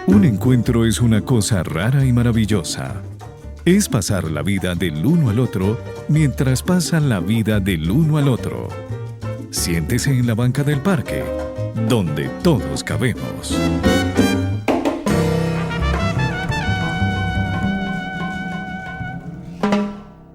Un encuentro es una cosa rara y maravillosa. Es pasar la vida del uno al otro mientras pasan la vida del uno al otro. Siéntese en la banca del parque, donde todos cabemos.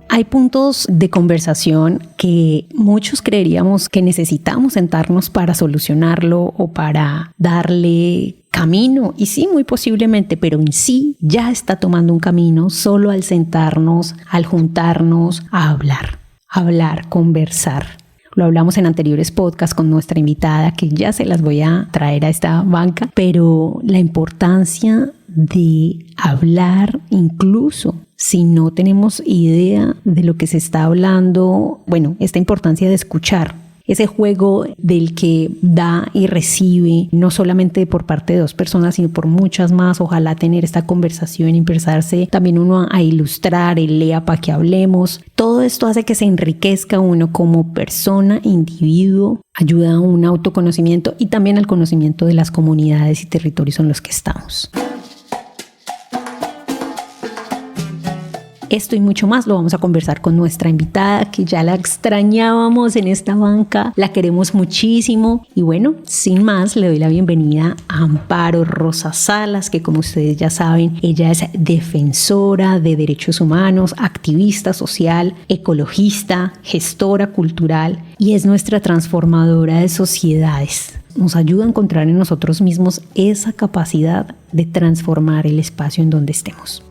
Hay puntos de conversación que muchos creeríamos que necesitamos sentarnos para solucionarlo o para darle camino, y sí, muy posiblemente, pero en sí ya está tomando un camino solo al sentarnos, al juntarnos, a hablar, conversar. Lo hablamos en anteriores podcasts con nuestra invitada, que ya se las voy a traer a esta banca, pero la importancia de hablar, incluso si no tenemos idea de lo que se está hablando, bueno, esta importancia de escuchar. Ese juego del que da y recibe, no solamente por parte de dos personas, sino por muchas más. Ojalá tener esta conversación y empezarse también uno a ilustrar, el lea para que hablemos. Todo esto hace que se enriquezca uno como persona, individuo, ayuda a un autoconocimiento y también al conocimiento de las comunidades y territorios en los que estamos. Esto y mucho más lo vamos a conversar con nuestra invitada, que ya la extrañábamos en esta banca, la queremos muchísimo. Y bueno, sin más, le doy la bienvenida a Amparo Rosa Salas, que como ustedes ya saben, ella es defensora de derechos humanos, activista social, ecologista, gestora cultural y es nuestra transformadora de sociedades. Nos ayuda a encontrar en nosotros mismos esa capacidad de transformar el espacio en donde estemos.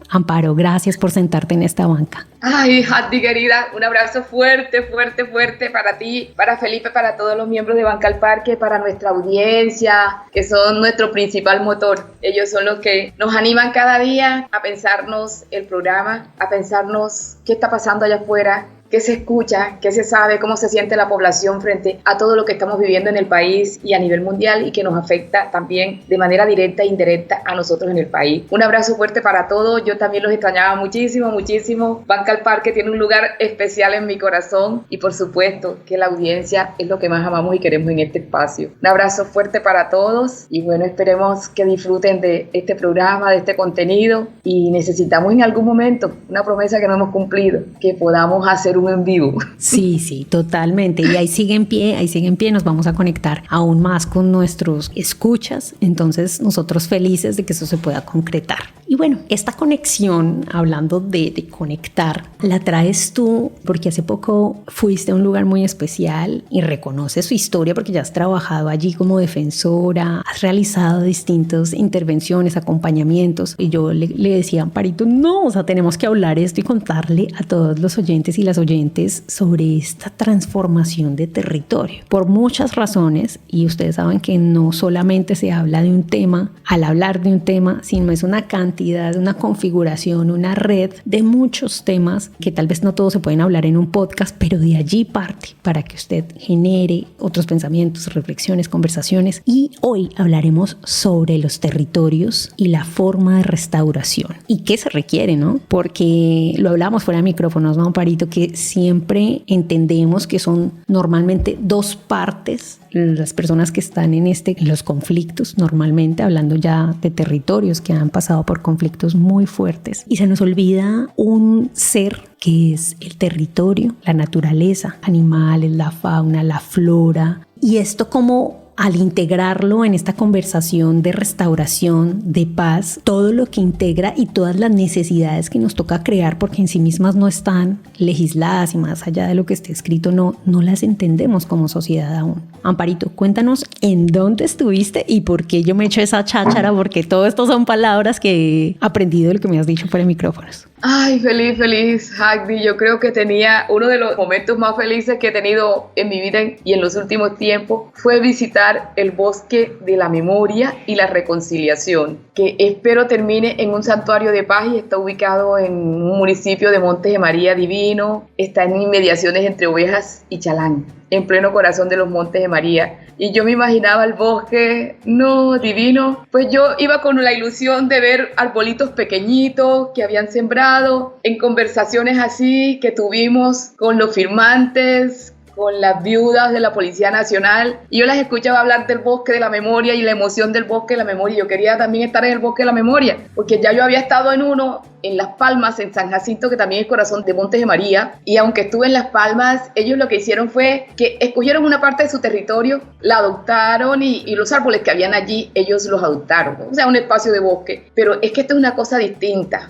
Amparo, gracias por sentarte en esta banca. Ay, Hatti querida, un abrazo fuerte para ti, para Felipe, para todos los miembros de Banca al Parque, para nuestra audiencia, que son nuestro principal motor. Ellos son los que nos animan cada día a pensarnos el programa, a pensarnos qué está pasando allá afuera, qué se escucha, qué se sabe, cómo se siente la población frente a todo lo que estamos viviendo en el país y a nivel mundial y que nos afecta también de manera directa e indirecta a nosotros en el país. Un abrazo fuerte para todos, yo también los extrañaba muchísimo. Banca al Parque tiene un lugar especial en mi corazón y por supuesto que la audiencia es lo que más amamos y queremos en este espacio. Un abrazo fuerte para todos y bueno, esperemos que disfruten de este programa, de este contenido y necesitamos en algún momento una promesa que no hemos cumplido, que podamos hacer un en vivo. Sí, totalmente. Y ahí sigue en pie, nos vamos a conectar aún más con nuestros escuchas. Entonces, nosotros felices de que eso se pueda concretar. Y bueno, esta conexión, hablando de conectar, la traes tú porque hace poco fuiste a un lugar muy especial y reconoces su historia porque ya has trabajado allí como defensora, has realizado distintas intervenciones, acompañamientos. Y yo le decía a Amparito, tenemos que hablar esto y contarle a todos los oyentes y las oyentes sobre esta transformación de territorio. Por muchas razones, y ustedes saben que no solamente se habla de un tema al hablar de un tema, sino es una cantidad, una configuración, una red de muchos temas que tal vez no todos se pueden hablar en un podcast, pero de allí parte para que usted genere otros pensamientos, reflexiones, conversaciones. Y hoy hablaremos sobre los territorios y la forma de restauración. ¿Y qué se requiere, no? Porque lo hablamos fuera de micrófonos, ¿no, Amparito? Que siempre entendemos que son normalmente dos partes las personas que están en los conflictos, normalmente hablando ya de territorios que han pasado por conflictos muy fuertes, y se nos olvida un ser que es el territorio, la naturaleza, animales, la fauna, la flora, y esto como al integrarlo en esta conversación de restauración, de paz, todo lo que integra y todas las necesidades que nos toca crear porque en sí mismas no están legisladas y más allá de lo que esté escrito no las entendemos como sociedad aún. Amparito, cuéntanos en dónde estuviste y por qué yo me echo esa cháchara, porque todo esto son palabras que he aprendido de lo que me has dicho fuera de micrófonos. Ay, feliz, Hatti. Yo creo que tenía uno de los momentos más felices que he tenido en mi vida y en los últimos tiempos fue visitar el Bosque de la Memoria y la Reconciliación, que espero termine en un santuario de paz y está ubicado en un municipio de Montes de María Divino, está en inmediaciones entre Ovejas y Chalán, en pleno corazón de los Montes de María. Y yo me imaginaba el bosque, divino. Pues yo iba con la ilusión de ver arbolitos pequeñitos que habían sembrado, en conversaciones así que tuvimos con los firmantes, con las viudas de la Policía Nacional, y yo las escuchaba hablar del bosque de la memoria y la emoción del bosque de la memoria. Yo quería también estar en el bosque de la memoria, porque ya yo había estado en uno en Las Palmas, en San Jacinto, que también es corazón de Montes de María, y aunque estuve en Las Palmas, ellos lo que hicieron fue que escogieron una parte de su territorio, la adoptaron y los árboles que habían allí, ellos los adoptaron, o sea, un espacio de bosque. Pero es que esto es una cosa distinta,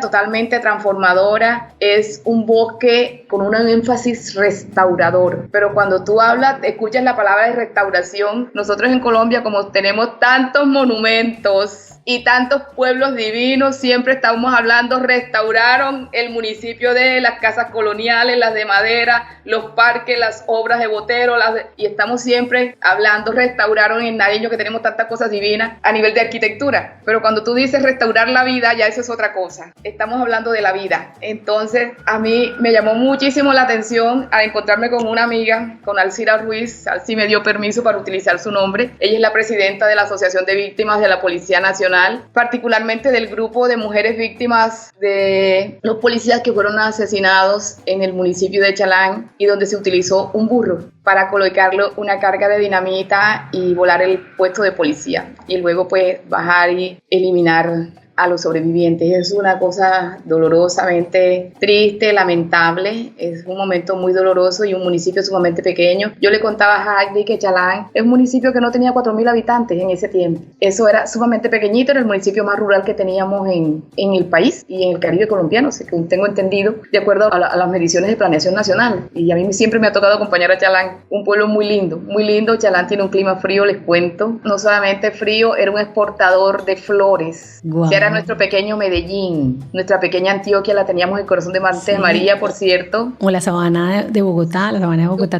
totalmente transformadora, es un bosque con un énfasis restaurador, pero cuando tú hablas, escuchas la palabra de restauración, nosotros en Colombia, como tenemos tantos monumentos y tantos pueblos divinos, siempre estamos hablando, restauraron el municipio de las casas coloniales, las de madera, los parques, las obras de Botero, y estamos siempre hablando, restauraron en Nariño, que tenemos tantas cosas divinas a nivel de arquitectura, pero cuando tú dices restaurar la vida, ya eso es otra cosa, estamos hablando de la vida. Entonces a mí me llamó muchísimo la atención al encontrarme con una amiga, con Alcira Ruiz. Alci me dio permiso para utilizar su nombre, ella es la presidenta de la Asociación de Víctimas de la Policía Nacional, particularmente del grupo de mujeres víctimas de los policías que fueron asesinados en el municipio de Chalán, y donde se utilizó un burro para colocarle una carga de dinamita y volar el puesto de policía, y luego pues bajar y eliminar a los sobrevivientes. Es una cosa dolorosamente triste, lamentable, es un momento muy doloroso y un municipio sumamente pequeño. Yo le contaba a Heidi que Chalán es un municipio que no tenía 4.000 habitantes en ese tiempo. Eso era sumamente pequeñito, era el municipio más rural que teníamos en el país y en el Caribe colombiano, según tengo entendido, de acuerdo a las mediciones de planeación nacional. Y a mí siempre me ha tocado acompañar a Chalán, un pueblo muy lindo, muy lindo. Chalán tiene un clima frío, les cuento. No solamente frío, era un exportador de flores. Wow. O sea, era nuestro pequeño Medellín, nuestra pequeña Antioquia, la teníamos en el corazón de Montes de María, por cierto. O la sabana de Bogotá,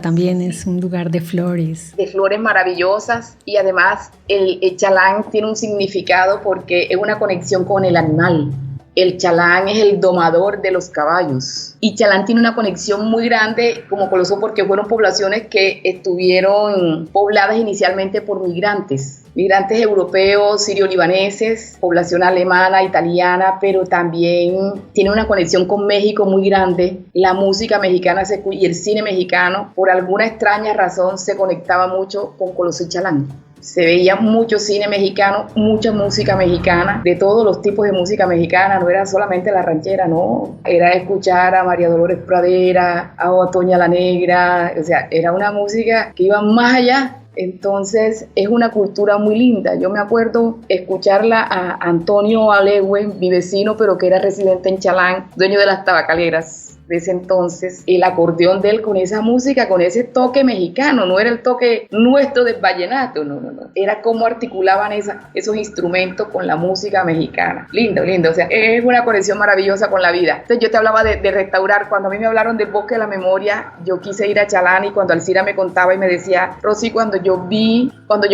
también es un lugar de flores. De flores maravillosas, y además el Chalán tiene un significado porque es una conexión con el animal. El Chalán es el domador de los caballos, y Chalán tiene una conexión muy grande como Colosó, porque fueron poblaciones que estuvieron pobladas inicialmente por migrantes europeos, sirio-libaneses, población alemana, italiana, pero también tiene una conexión con México muy grande. La música mexicana y el cine mexicano, por alguna extraña razón, se conectaba mucho con Colosó y Chalán. Se veía mucho cine mexicano, mucha música mexicana, de todos los tipos de música mexicana, no era solamente la ranchera, no, era escuchar a María Dolores Pradera, a Otoña la Negra, o sea, era una música que iba más allá. Entonces es una cultura muy linda. Yo me acuerdo escucharla a Antonio Alegüe, mi vecino, pero que era residente en Chalán, dueño de las tabacaleras de ese entonces, el acordeón de él con esa música, con ese toque mexicano, no era el toque nuestro del vallenato, no, era cómo articulaban esos instrumentos con la música mexicana. Lindo, o sea, es una conexión maravillosa con la vida. Entonces yo te hablaba de restaurar. Cuando a mí me hablaron del bosque de la memoria, yo quise ir a Chalán, y cuando Alcira me contaba y me decía, Rosy, cuando yo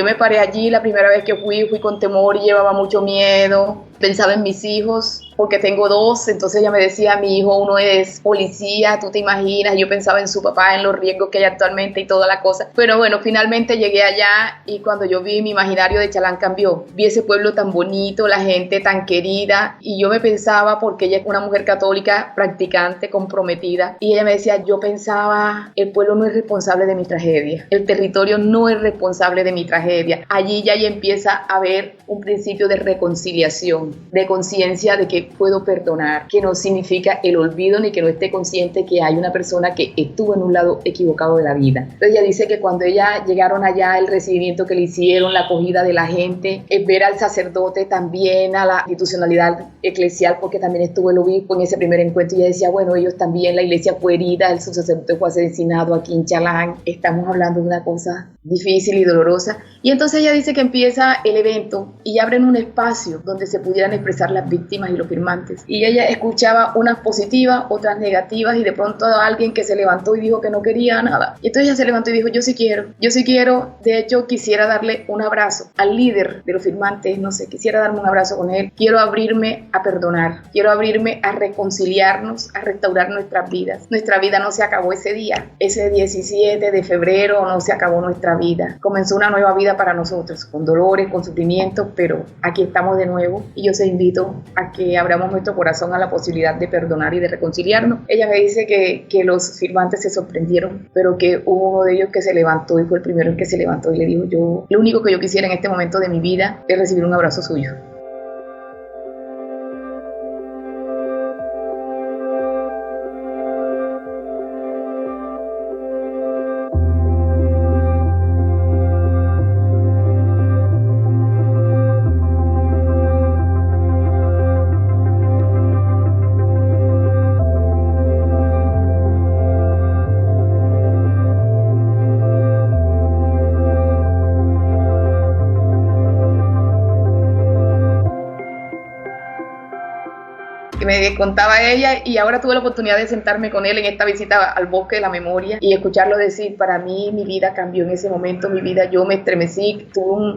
me paré allí, la primera vez que fui con temor y llevaba mucho miedo, pensaba en mis hijos, porque tengo 2, entonces ella me decía, mi hijo uno es policía, tú te imaginas, yo pensaba en su papá, en los riesgos que hay actualmente y toda la cosa, pero bueno, finalmente llegué allá, y cuando yo vi, mi imaginario de Chalán cambió, vi ese pueblo tan bonito, la gente tan querida, y yo me pensaba, porque ella es una mujer católica, practicante, comprometida, y ella me decía, yo pensaba, el pueblo no es responsable de mi tragedia, el territorio no es responsable de mi tragedia, allí ya empieza a haber un principio de reconciliación, de conciencia de que puedo perdonar, que no significa el olvido ni que no esté consciente que hay una persona que estuvo en un lado equivocado de la vida. Entonces ella dice que cuando ella llegaron allá, el recibimiento que le hicieron, la acogida de la gente, ver al sacerdote también, a la institucionalidad eclesial, porque también estuvo el obispo en ese primer encuentro, y ella decía, bueno, ellos también, la iglesia fue herida, el sacerdote fue asesinado aquí en Chalán, estamos hablando de una cosa difícil y dolorosa. Y entonces ella dice que empieza el evento y abren un espacio donde se pudieran expresar las víctimas y los firmantes. Y ella escuchaba unas positivas, otras negativas, y de pronto alguien que se levantó y dijo que no quería nada. Y entonces ella se levantó y dijo, yo sí quiero. De hecho, quisiera darle un abrazo al líder de los firmantes, no sé, quisiera darme un abrazo con él. Quiero abrirme a perdonar, quiero abrirme a reconciliarnos, a restaurar nuestras vidas. Nuestra vida no se acabó ese día, ese 17 de febrero no se acabó nuestra vida. Comenzó una nueva vida para nosotros. nosotros, con dolores, con sufrimientos, pero aquí estamos de nuevo y yo se invito a que abramos nuestro corazón a la posibilidad de perdonar y de reconciliarnos. Ella me dice que los firmantes se sorprendieron, pero que hubo uno de ellos que se levantó y fue el primero en que se levantó y le dijo: yo, lo único que yo quisiera en este momento de mi vida es recibir un abrazo suyo. Me contaba ella, y ahora tuve la oportunidad de sentarme con él en esta visita al Bosque de la Memoria y escucharlo decir: para mí mi vida cambió en ese momento, mi vida, yo me estremecí,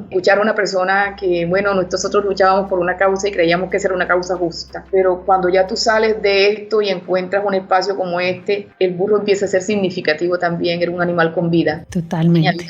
escuchar a una persona que, bueno, nosotros luchábamos por una causa y creíamos que esa era una causa justa, pero cuando ya tú sales de esto y encuentras un espacio como este, el burro empieza a ser significativo también, era un animal con vida. Totalmente.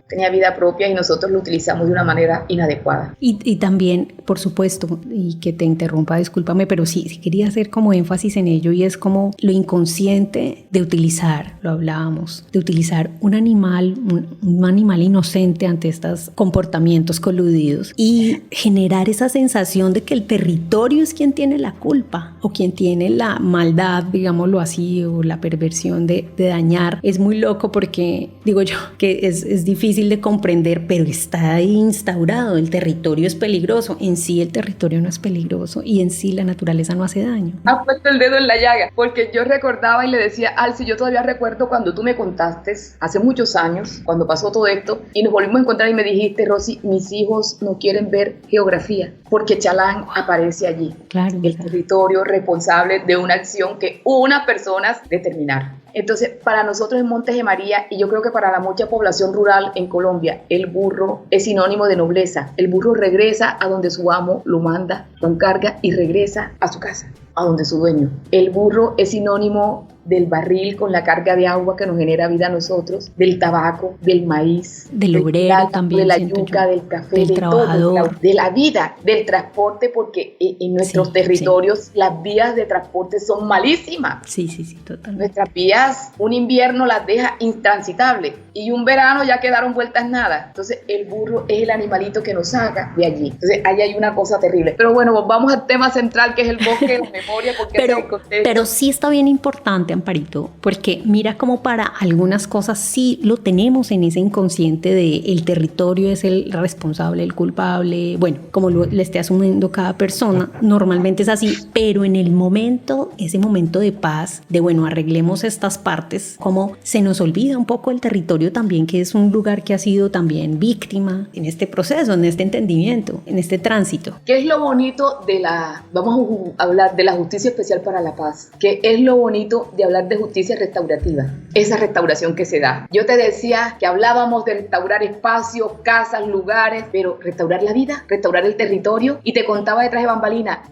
Tenía vida propia y nosotros lo utilizamos de una manera inadecuada. Y también, por supuesto, y que te interrumpa, discúlpame, pero sí quería hacer como énfasis en ello, y es como lo inconsciente de utilizar, lo hablábamos, de utilizar un animal inocente ante estos comportamientos coludidos y generar esa sensación de que el territorio es quien tiene la culpa o quien tiene la maldad, digámoslo así, o la perversión de dañar. Es muy loco porque, digo yo, que es difícil de comprender, pero está ahí instaurado. El territorio es peligroso. En sí el territorio no es peligroso y en sí la naturaleza no hace daño. Has puesto el dedo en la llaga, porque yo recordaba y le decía: Alci, yo todavía recuerdo cuando tú me contaste hace muchos años, cuando pasó todo esto, y nos volvimos a encontrar y me dijiste: Rosy, mis hijos no quieren ver geografía, porque Chalán aparece allí. Claro, el territorio responsable de una acción que unas personas determinaron. Entonces, para nosotros en Montes de María, y yo creo que para la mucha población rural en Colombia, el burro es sinónimo de nobleza. El burro regresa a donde su amo lo manda con carga y regresa a su casa, a donde su dueño. El burro es sinónimo del barril con la carga de agua que nos genera vida a nosotros, del tabaco, del maíz, del obrero también, de la yuca, del café, del de trabajador, todo, de la vida, del transporte, porque en nuestros territorios las vías de transporte son malísimas. Sí, totalmente. Nuestras vías, un invierno las deja intransitables y un verano ya quedaron vueltas nada. Entonces el burro es el animalito que nos saca de allí. Entonces ahí hay una cosa terrible. Pero bueno, vamos al tema central, que es el Bosque de la Memoria, porque pero sí está bien importante, Amparito, porque mira como para algunas cosas sí lo tenemos en ese inconsciente de el territorio es el responsable, el culpable, bueno, como le esté asumiendo cada persona, normalmente es así, pero en el momento, ese momento de paz, de bueno, arreglemos estas partes, como se nos olvida un poco el territorio también, que es un lugar que ha sido también víctima en este proceso, en este entendimiento, en este tránsito. ¿Qué es lo bonito vamos a hablar de la justicia especial para la paz? ¿Qué es lo bonito de hablar de justicia restaurativa? Esa restauración que se da. Yo te decía que hablábamos de restaurar espacios, casas, lugares, pero restaurar la vida, restaurar el territorio. Y te contaba detrás de bambalina,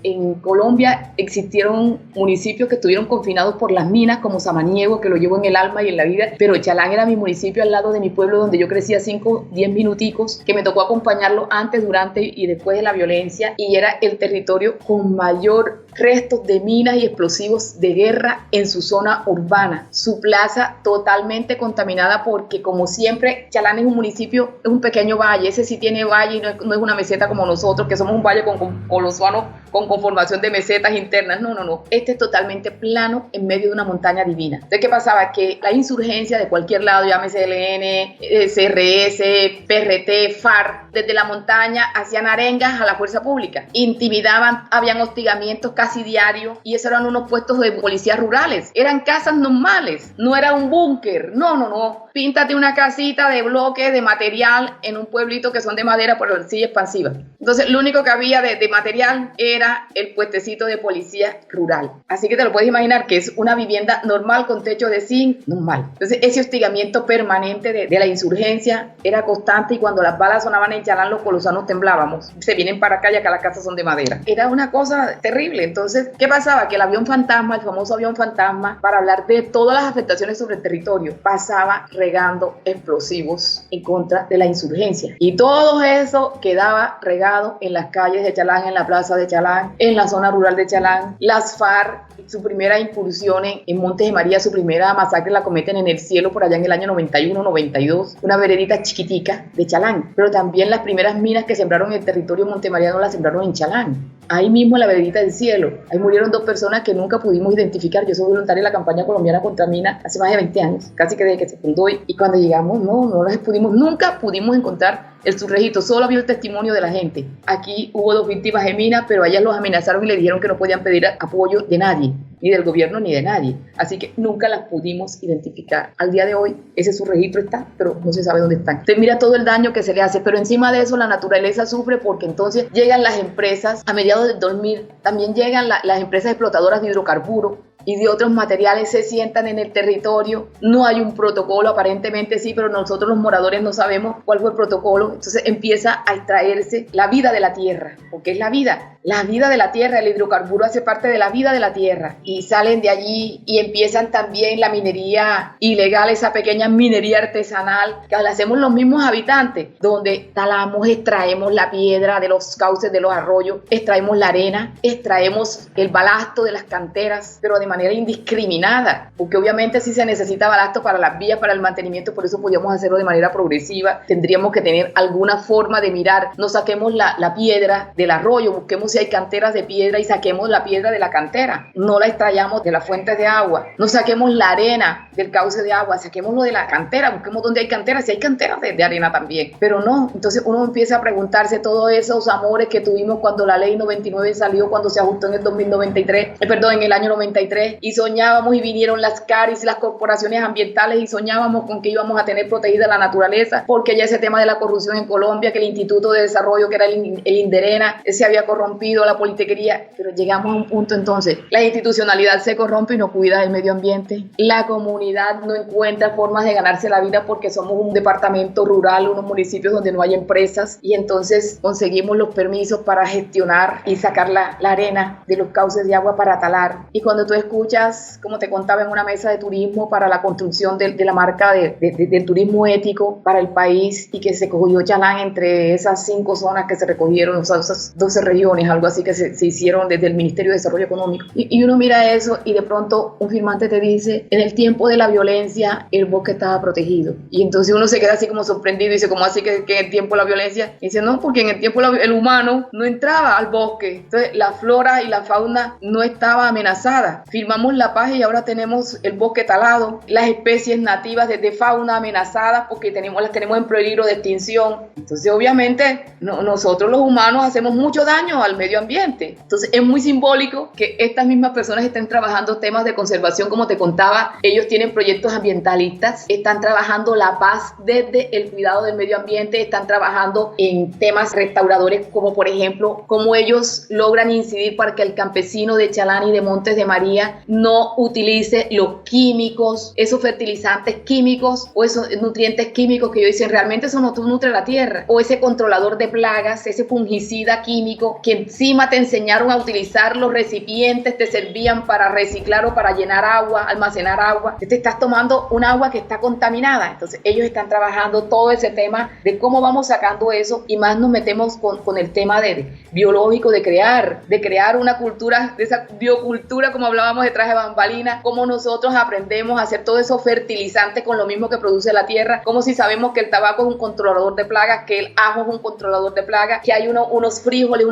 en Colombia existieron municipios que estuvieron confinados por las minas, como Samaniego, que lo llevo en el alma y en la vida, pero Chalán era mi municipio al lado de mi pueblo, donde yo crecía 5-10 minuticos, que me tocó acompañarlo antes, durante y después de la violencia, y era el territorio con mayor restos de minas y explosivos de guerra en su zona urbana. Su plaza totalmente contaminada porque, como siempre, Chalán es un municipio, es un pequeño valle. Ese sí tiene valle y no es una meseta como nosotros, que somos un valle con los vanos con conformación de mesetas internas. No. Este es totalmente plano en medio de una montaña divina. Entonces, ¿qué pasaba? Que la insurgencia de cualquier lado, llámese ELN, CRS, PRT, FARC, desde la montaña hacían arengas a la fuerza pública. Intimidaban, habían hostigamientos casi diarios, y esos eran unos puestos de policías rurales. Eran casas normales, no era un búnker. No. Píntate una casita de bloque, de material, en un pueblito que son de madera por la silla expansiva. Entonces, lo único que había de material era el puestecito de policía rural. Así que te lo puedes imaginar que es una vivienda normal con techo de zinc, normal. Entonces, ese hostigamiento permanente de la insurgencia era constante, y cuando las balas sonaban en Chalán, los colosanos temblábamos. Se vienen para acá, ya que las casas son de madera. Era una cosa terrible. Entonces, ¿qué pasaba? Que el avión fantasma, el famoso avión fantasma, para hablar de todas las afectaciones sobre el territorio, pasaba regando explosivos en contra de la insurgencia. Y todo eso quedaba regado en las calles de Chalán, en la plaza de Chalán, en la zona rural de Chalán. Las FARC, su primera incursión en Montes de María, su primera masacre la cometen en El Cielo por allá en el año 91-92, una veredita chiquitica de Chalán. Pero también las primeras minas que sembraron en el territorio montemariano las sembraron en Chalán. Ahí mismo en la veredita del Cielo. Ahí murieron 2 personas que nunca pudimos identificar. Yo soy voluntaria en la campaña colombiana contra minas hace más de 20 años, casi que desde que se fundó. Y cuando llegamos, nunca pudimos encontrar el subregistro, solo había el testimonio de la gente. Aquí hubo 2 víctimas de minas, pero a ellas los amenazaron y le dijeron que no podían pedir apoyo de nadie, ni del gobierno ni de nadie. Así que nunca las pudimos identificar. Al día de hoy, ese subregistro está, pero no se sabe dónde están. Entonces mira todo el daño que se le hace, pero encima de eso la naturaleza sufre porque entonces llegan las empresas, a mediados del 2000, también llegan las empresas explotadoras de hidrocarburos y de otros materiales, se sientan en el territorio. No hay un protocolo, aparentemente sí, pero nosotros los moradores no sabemos cuál fue el protocolo. Entonces empieza a extraerse la vida de la tierra, porque es la vida de la tierra. El hidrocarburo hace parte de la vida de la tierra y salen de allí y empiezan también la minería ilegal, esa pequeña minería artesanal que la hacemos los mismos habitantes, donde talamos, extraemos la piedra de los cauces de los arroyos, extraemos la arena, extraemos el balasto de las canteras, pero de manera indiscriminada, porque obviamente sí se necesita balasto para las vías, para el mantenimiento, por eso podíamos hacerlo de manera progresiva. Tendríamos que tener alguna forma de mirar, no saquemos la piedra del arroyo, busquemos si hay canteras de piedra y saquemos la piedra de la cantera, no la extrayamos de las fuentes de agua, no saquemos la arena del cauce de agua, saquémoslo de la cantera, busquemos donde hay canteras, si hay canteras de arena también, pero no. Entonces uno empieza a preguntarse todos esos amores que tuvimos cuando la ley 99 salió, cuando se ajustó en el 2093, en el año 93, y soñábamos y vinieron las CARIS, las corporaciones ambientales, y soñábamos con que íbamos a tener protegida la naturaleza, porque ya ese tema de la corrupción en Colombia, que el Instituto de Desarrollo, que era el Inderena, se había corrompido, la politiquería, pero llegamos a un punto entonces, la institucionalidad se corrompe y no cuida del medio ambiente, la comunidad no encuentra formas de ganarse la vida porque somos un departamento rural, unos municipios donde no hay empresas, y entonces conseguimos los permisos para gestionar y sacar la arena de los cauces de agua para talar. Y cuando tú escuchas, como te contaba, en una mesa de turismo para la construcción de la marca del turismo ético para el país, y que se cogió Chalán entre esas 5 zonas que se recogieron, o sea, esas 12 regiones, algo así, que se hicieron desde el Ministerio de Desarrollo Económico. Y uno mira eso y de pronto un firmante te dice, en el tiempo de la violencia el bosque estaba protegido. Y entonces uno se queda así como sorprendido y dice, ¿cómo así que en el tiempo de la violencia? Y dice, no, porque en el tiempo el humano no entraba al bosque. Entonces la flora y la fauna no estaba amenazada. Firmamos la paz y ahora tenemos el bosque talado, las especies nativas de fauna amenazadas porque las tenemos en peligro de extinción. Entonces obviamente nosotros los humanos hacemos mucho daño al medio ambiente. Entonces es muy simbólico que estas mismas personas estén trabajando temas de conservación, como te contaba. Ellos tienen proyectos ambientalistas, están trabajando la paz desde el cuidado del medio ambiente, están trabajando en temas restauradores, como por ejemplo cómo ellos logran incidir para que el campesino de Chalán y de Montes de María no utilice los químicos, esos fertilizantes químicos o esos nutrientes químicos que ellos dicen realmente eso no nutre la tierra, o ese controlador de plagas, ese fungicida químico que encima te enseñaron a utilizar, los recipientes te servían para reciclar o para llenar agua, almacenar agua. Te estás tomando un agua que está contaminada. Entonces ellos están trabajando todo ese tema de cómo vamos sacando eso, y más nos metemos con el tema de biológico, de crear una cultura, de esa biocultura, como hablábamos detrás de bambalinas, cómo nosotros aprendemos a hacer todo eso fertilizante con lo mismo que produce la tierra, como si sabemos que el tabaco es un controlador de plagas, que el ajo es un controlador de plagas, que hay unos frijoles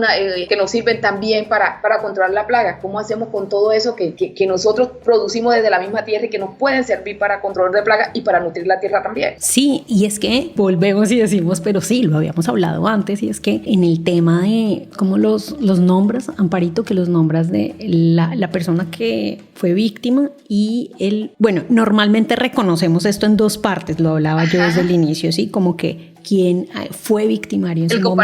que nos sirven también para controlar la plaga. ¿Cómo hacemos con todo eso que nosotros producimos desde la misma tierra y que nos pueden servir para controlar de plagas y para nutrir la tierra también? Sí, y es que volvemos y decimos, pero sí, lo habíamos hablado antes, y es que en el tema de cómo los nombras, Amparito, que los nombras de la persona que fue víctima y normalmente reconocemos esto en 2 partes, lo hablaba yo desde el inicio, ¿sí? Como que quien fue victimario en su momento.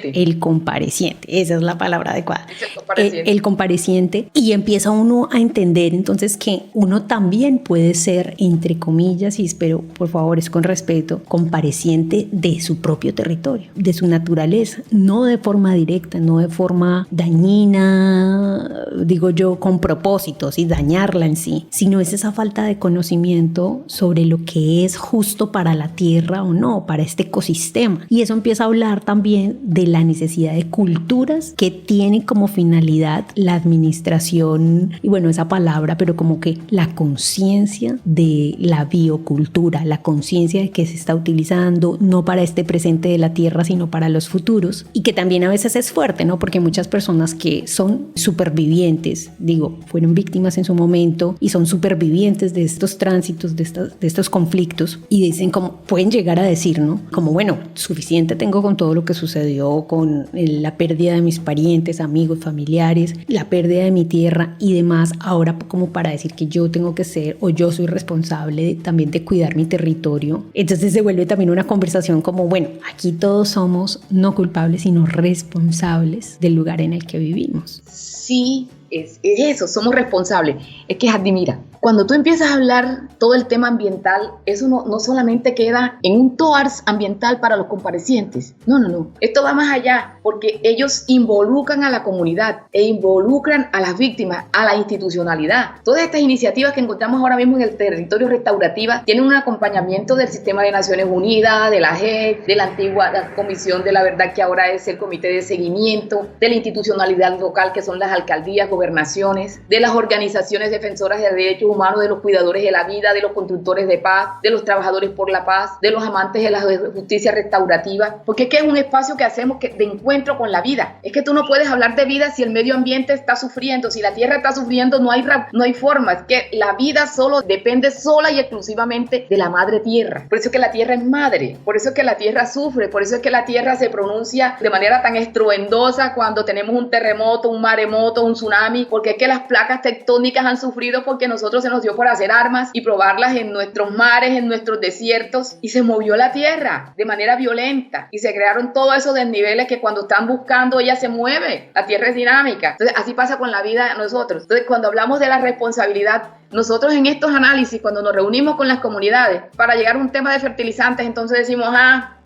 El compareciente, esa es la palabra adecuada. Es el compareciente. El compareciente, y empieza uno a entender entonces que uno también puede ser, entre comillas, y espero por favor es con respeto, compareciente de su propio territorio, de su naturaleza, no de forma directa, no de forma dañina, digo yo, con propósitos y dañarla en sí, sino es esa falta de conocimiento sobre lo que es justo para la tierra o no, para este ecosistema. Y eso empieza a hablar también de la necesidad de culturas que tienen como finalidad la administración, y bueno, esa palabra, pero como que la conciencia de la biocultura, la conciencia de que se está utilizando no para este presente de la tierra, sino para los futuros, y que también a veces es fuerte, ¿no? Porque muchas personas que son supervivientes, digo, fueron víctimas en su momento y son supervivientes de estos tránsitos, de estos conflictos, y dicen como, pueden llegar a decir, ¿no? Como, bueno, suficiente tengo con todo lo que sucedió, con la pérdida de mis parientes, amigos, familiares, la pérdida de mi tierra y demás, ahora como para decir que yo tengo que ser, o yo soy responsable también de cuidar mi territorio. Entonces se vuelve también una conversación como, bueno, aquí todos somos no culpables, sino responsables del lugar en el que vivimos. Sí, es eso, somos responsables. Es que admira, cuando tú empiezas a hablar todo el tema ambiental, eso no solamente queda en un TOARS ambiental para los comparecientes. No. Esto va más allá, porque ellos involucran a la comunidad e involucran a las víctimas, a la institucionalidad. Todas estas iniciativas que encontramos ahora mismo en el territorio restaurativa tienen un acompañamiento del Sistema de Naciones Unidas, de la JEP, de la antigua Comisión de la Verdad, que ahora es el Comité de Seguimiento, de la institucionalidad local, que son las alcaldías, gobernaciones, de las organizaciones defensoras de derechos humanos, de los cuidadores de la vida, de los constructores de paz, de los trabajadores por la paz, de los amantes de la justicia restaurativa, porque es que es un espacio que hacemos de encuentro con la vida. Es que tú no puedes hablar de vida si el medio ambiente está sufriendo, si la tierra está sufriendo, no hay forma. Es que la vida solo depende sola y exclusivamente de la madre tierra. Por eso es que la tierra es madre, por eso es que la tierra sufre, por eso es que la tierra se pronuncia de manera tan estruendosa cuando tenemos un terremoto, un maremoto, un tsunami, porque es que las placas tectónicas han sufrido porque nosotros se nos dio por hacer armas y probarlas en nuestros mares, en nuestros desiertos, y se movió la tierra de manera violenta y se crearon todos esos desniveles que cuando están buscando ella se mueve, la tierra es dinámica. Entonces así pasa con la vida de nosotros. Entonces cuando hablamos de la responsabilidad, nosotros en estos análisis, cuando nos reunimos con las comunidades para llegar a un tema de fertilizantes, entonces decimos,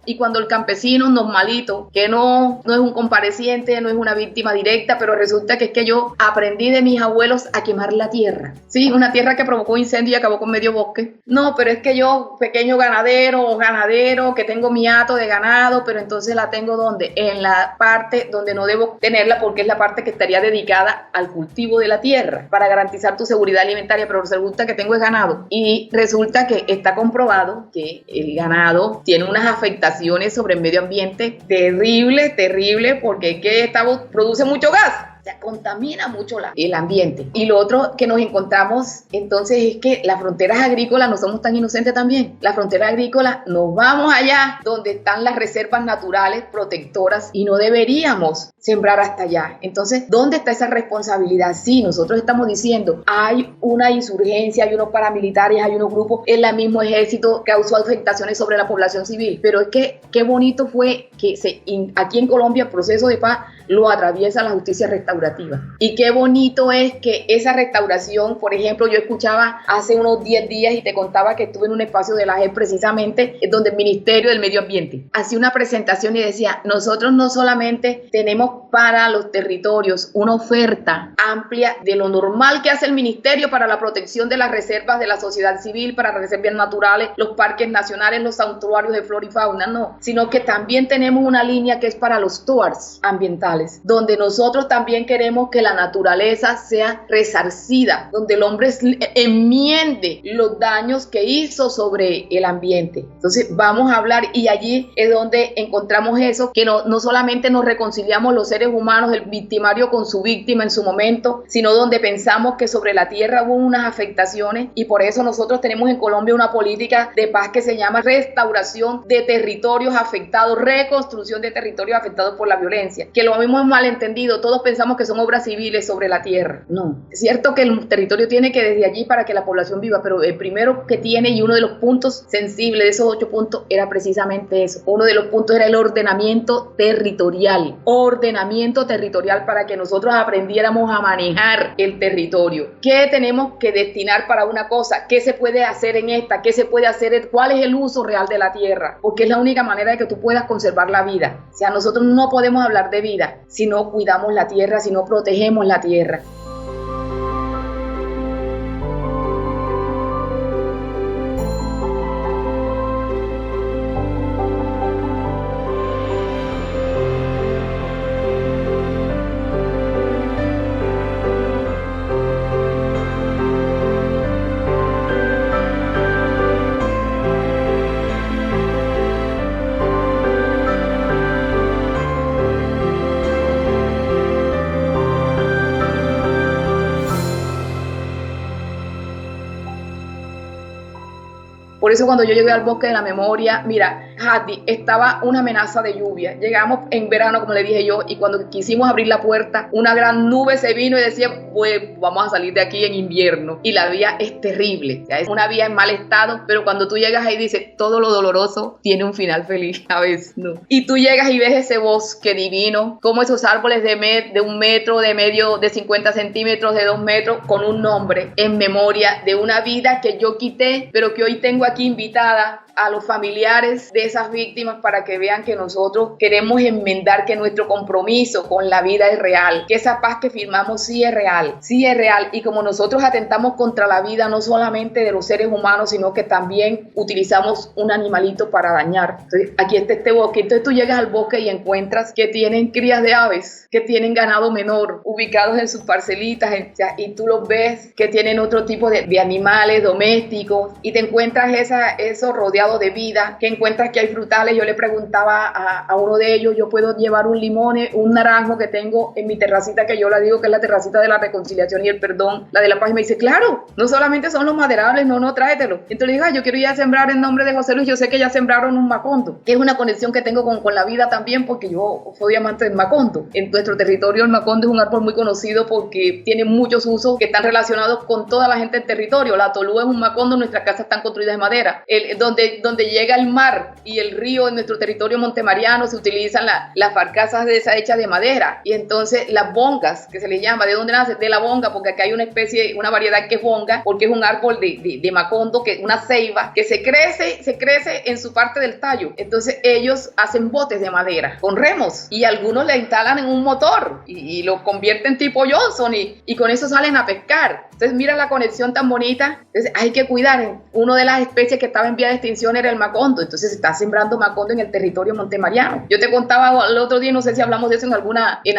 y cuando el campesino normalito, que no es un compareciente, no es una víctima directa, pero resulta que es que yo aprendí de mis abuelos a quemar la tierra. Sí, una tierra que provocó incendio y acabó con medio bosque. No, pero es que yo, pequeño ganadero o ganadero, que tengo mi hato de ganado, pero entonces la tengo ¿dónde? En la parte donde no debo tenerla, porque es la parte que estaría dedicada al cultivo de la tierra, para garantizar tu seguridad alimentaria, pero resulta que tengo el ganado. Y resulta que está comprobado que el ganado tiene unas afectaciones sobre el medio ambiente terrible, porque es que produce mucho gas. O sea, contamina mucho el ambiente. Y lo otro que nos encontramos entonces es que las fronteras agrícolas no somos tan inocentes también. Las fronteras agrícolas nos vamos allá donde están las reservas naturales protectoras y no deberíamos sembrar hasta allá. Entonces, ¿dónde está esa responsabilidad? Sí, nosotros estamos diciendo, hay una insurgencia, hay unos paramilitares, hay unos grupos, el mismo ejército causó afectaciones sobre la población civil. Pero es que qué bonito fue que aquí en Colombia el proceso de paz lo atraviesa la justicia restaurativa. Y qué bonito es que esa restauración, por ejemplo, yo escuchaba hace unos 10 días y te contaba que estuve en un espacio de la JEP precisamente, donde el Ministerio del Medio Ambiente hacía una presentación y decía, nosotros no solamente tenemos para los territorios una oferta amplia de lo normal que hace el Ministerio para la protección de las reservas de la sociedad civil, para las reservas naturales, los parques nacionales, los santuarios de flora y fauna, no, sino que también tenemos una línea que es para los TOARS ambientales, donde nosotros también queremos que la naturaleza sea resarcida, donde el hombre enmiende los daños que hizo sobre el ambiente. Entonces vamos a hablar, y allí es donde encontramos eso, que no solamente nos reconciliamos los los seres humanos, el victimario con su víctima en su momento, sino donde pensamos que sobre la tierra hubo unas afectaciones, y por eso nosotros tenemos en Colombia una política de paz que se llama restauración de territorios afectados, reconstrucción de territorios afectados por la violencia, que lo hemos malentendido. Todos pensamos que son obras civiles sobre la tierra. No, es cierto que el territorio tiene que desde allí para que la población viva, pero el primero que tiene, y uno de los puntos sensibles de esos 8 puntos era precisamente eso. Uno de los puntos era el ordenamiento territorial para que nosotros aprendiéramos a manejar el territorio. ¿Qué tenemos que destinar para una cosa? ¿Qué se puede hacer en esta? ¿Qué se puede hacer? ¿Cuál es el uso real de la tierra? Porque es la única manera de que tú puedas conservar la vida. O sea, nosotros no podemos hablar de vida si no cuidamos la tierra, si no protegemos la tierra. Por eso cuando yo llegué al Bosque de la Memoria, mira, Hati, estaba una amenaza de lluvia. Llegamos en verano, como le dije yo, y cuando quisimos abrir la puerta, una gran nube se vino y decía, pues vamos a salir de aquí en invierno. Y la vía es terrible, o sea, es una vía en mal estado, pero cuando tú llegas ahí dices, todo lo doloroso tiene un final feliz, a veces no. Y tú llegas y ves ese bosque divino, como esos árboles de 1 metro, de medio, de 50 centímetros, de 2 metros, con un nombre en memoria de una vida que yo quité, pero que hoy tengo aquí invitada a los familiares de esas víctimas para que vean que nosotros queremos enmendar, que nuestro compromiso con la vida es real, que esa paz que firmamos sí es real, y como nosotros atentamos contra la vida no solamente de los seres humanos, sino que también utilizamos un animalito para dañar. Entonces, aquí está este bosque, entonces tú llegas al bosque y encuentras que tienen crías de aves, que tienen ganado menor, ubicados en sus parcelitas, y tú los ves que tienen otro tipo de animales domésticos, y te encuentras eso rodeado de vida, que encuentras que hay frutales. Yo le preguntaba a uno de ellos, yo puedo llevar un limón, un naranjo que tengo en mi terracita, que yo la digo que es la terracita de la reconciliación y el perdón, la de la paz, y me dice, claro, no solamente son los maderables, no, tráetelo. Entonces le digo, yo quiero ir a sembrar en nombre de José Luis, yo sé que ya sembraron un macondo, que es una conexión que tengo con la vida también, porque yo soy amante del macondo. En nuestro territorio el macondo es un árbol muy conocido porque tiene muchos usos que están relacionados con toda la gente del territorio. La tolúa es un macondo, nuestras casas están construidas de madera. Donde llega el mar y el río en nuestro territorio montemariano se utilizan las barcazas de esa hechas de madera, y entonces las bongas, que se les llama, ¿de dónde nace? De la bonga, porque acá hay una variedad que es bonga, porque es un árbol de macondo, que es una ceiba, que se crece en su parte del tallo. Entonces ellos hacen botes de madera con remos, y algunos le instalan en un motor y lo convierten tipo Johnson, y con eso salen a pescar. Entonces mira la conexión tan bonita. Entonces hay que cuidar. Una de las especies que estaba en vía de extinción era el macondo, entonces se está sembrando macondo en el territorio montemariano. Yo te contaba el otro día, no sé si hablamos de eso en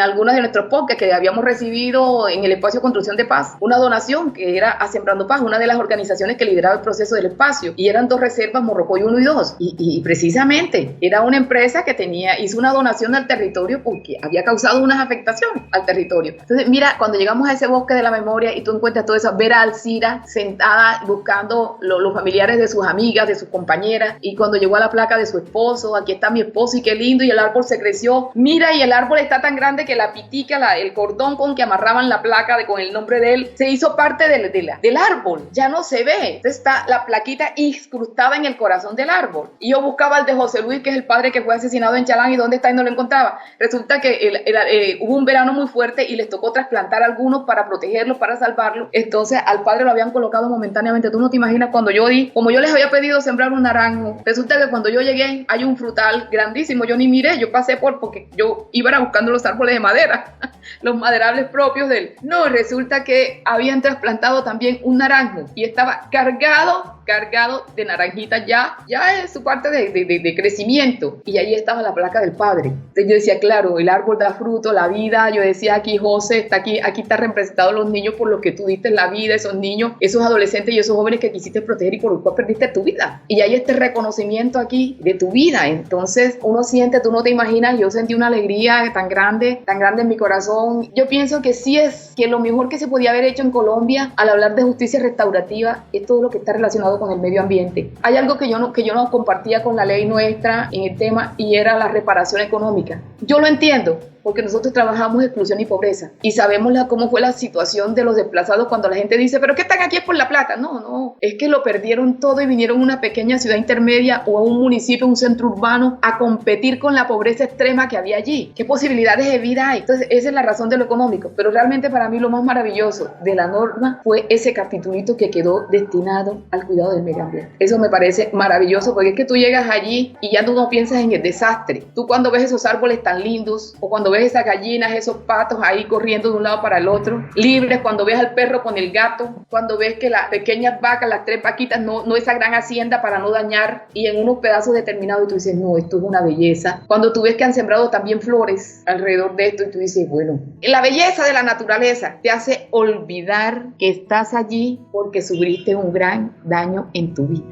algunas de nuestros podcasts, que habíamos recibido en el espacio Construcción de Paz una donación que era a Sembrando Paz, una de las organizaciones que lideraba el proceso del espacio, y eran 2 reservas, Morrocoy 1 y 2, y precisamente era una empresa que hizo una donación al territorio porque había causado unas afectaciones al territorio. Entonces mira, cuando llegamos a ese Bosque de la Memoria y tú encuentras todo eso, ver a Alcira sentada buscando los familiares de sus amigas, de sus compañeras, y cuando llegó a la placa de su esposo, aquí está mi esposo y qué lindo, y el árbol se creció, mira, y el árbol está tan grande que la pitica, el cordón con que amarraban la placa con el nombre de él, se hizo parte del árbol, ya no se ve. Entonces está la plaquita incrustada en el corazón del árbol, y yo buscaba el de José Luis, que es el padre que fue asesinado en Chalán, y dónde está, y no lo encontraba. Resulta que hubo un verano muy fuerte y les tocó trasplantar algunos para protegerlos, para salvarlos. Entonces al padre lo habían colocado momentáneamente. Tú no te imaginas, cuando como yo les había pedido sembrar un naranjo, resulta que cuando yo llegué hay un frutal grandísimo, yo ni miré, yo pasé porque yo iba buscando los árboles de madera, los maderables propios de él. No, resulta que habían trasplantado también un naranjo y estaba cargado cargado de naranjitas, ya es su parte de crecimiento. Y ahí estaba la placa del padre. Entonces yo decía, claro, el árbol da fruto, la vida. Yo decía, aquí José está aquí está representado los niños por los que tú diste la vida, esos niños, esos adolescentes y esos jóvenes que quisiste proteger y por los cuales perdiste tu vida. Y hay este reconocimiento aquí de tu vida. Entonces uno siente, tú no te imaginas, yo sentí una alegría tan grande en mi corazón. Yo pienso que sí es que lo mejor que se podía haber hecho en Colombia al hablar de justicia restaurativa es todo lo que está relacionado con el medio ambiente. Hay algo que yo no compartía con la ley nuestra en el tema y era la reparación económica. Yo lo entiendo, porque nosotros trabajamos exclusión y pobreza y sabemos cómo fue la situación de los desplazados cuando la gente dice, pero ¿qué están aquí es por la plata? No, es que lo perdieron todo y vinieron a una pequeña ciudad intermedia o a un municipio, un centro urbano a competir con la pobreza extrema que había allí. ¿Qué posibilidades de vida hay? Entonces esa es la razón de lo económico, pero realmente para mí lo más maravilloso de la norma fue ese capitulito que quedó destinado al cuidado del medio ambiente. Eso me parece maravilloso porque es que tú llegas allí y ya tú no piensas en el desastre. Tú cuando ves esos árboles tan lindos o cuando ves esas gallinas, esos patos ahí corriendo de un lado para el otro, libres, cuando ves al perro con el gato, cuando ves que las pequeñas vacas, las 3 vaquitas, no esa gran hacienda para no dañar y en unos pedazos determinados y tú dices, no, esto es una belleza. Cuando tú ves que han sembrado también flores alrededor de esto y tú dices, bueno, la belleza de la naturaleza te hace olvidar que estás allí porque sufriste un gran daño en tu vida.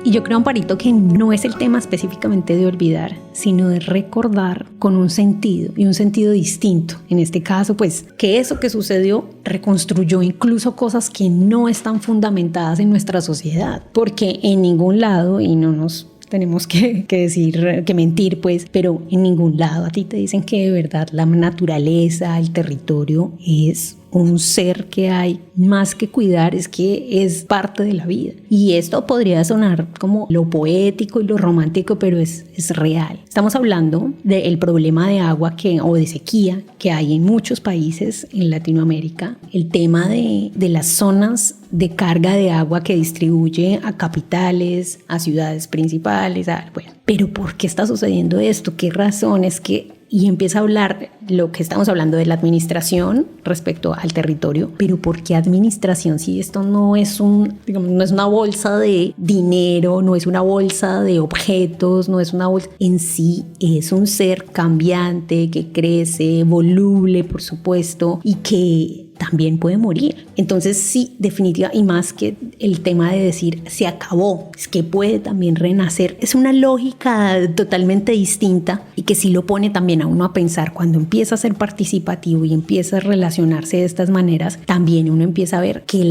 Y yo creo, Amparito, que no es el tema específicamente de olvidar, sino de recordar con un sentido y un sentido distinto. En este caso, pues, que eso que sucedió reconstruyó incluso cosas que no están fundamentadas en nuestra sociedad. Porque en ningún lado, y no nos tenemos que mentir, pues, pero en ningún lado a ti te dicen que de verdad la naturaleza, el territorio es un ser que hay más que cuidar, es que es parte de la vida. Y esto podría sonar como lo poético y lo romántico, pero es real. Estamos hablando del problema de agua o de sequía que hay en muchos países en Latinoamérica, el tema de las zonas de carga de agua que distribuye a capitales, a ciudades principales, bueno. Pero ¿por qué está sucediendo esto? ¿Qué razones? Y empieza a hablar lo que estamos hablando de la administración respecto al territorio, pero ¿por qué administración si esto no es no es una bolsa de dinero, no es una bolsa de objetos, no es una bolsa en sí, es un ser cambiante que crece, voluble por supuesto y que también puede morir? Entonces sí, definitiva, y más que el tema de decir se acabó, es que puede también renacer, es una lógica totalmente distinta y que sí lo pone también a uno a pensar. Cuando empieza a ser participativo y empieza a relacionarse de estas maneras, también uno empieza a ver que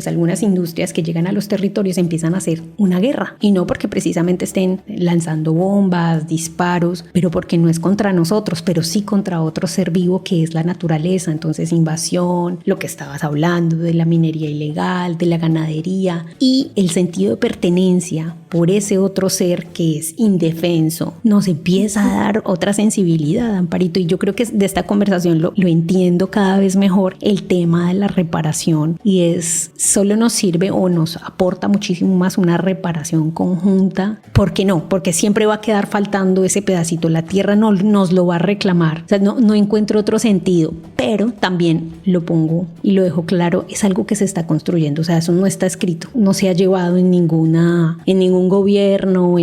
algunas industrias que llegan a los territorios empiezan a hacer una guerra, y no porque precisamente estén lanzando bombas, disparos, pero porque no es contra nosotros, pero sí contra otro ser vivo que es la naturaleza. Entonces invasión, lo que estabas hablando de la minería ilegal, de la ganadería y el sentido de pertenencia por ese otro ser que es indefenso, nos empieza a dar otra sensibilidad, Amparito, y yo creo que de esta conversación lo entiendo cada vez mejor, el tema de la reparación, y solo nos sirve o nos aporta muchísimo más una reparación conjunta. ¿Por qué no? Porque siempre va a quedar faltando ese pedacito, la tierra nos lo va a reclamar, o sea, no encuentro otro sentido, pero también lo pongo y lo dejo claro, es algo que se está construyendo, o sea, eso no está escrito, no se ha llevado en ningún gobierno,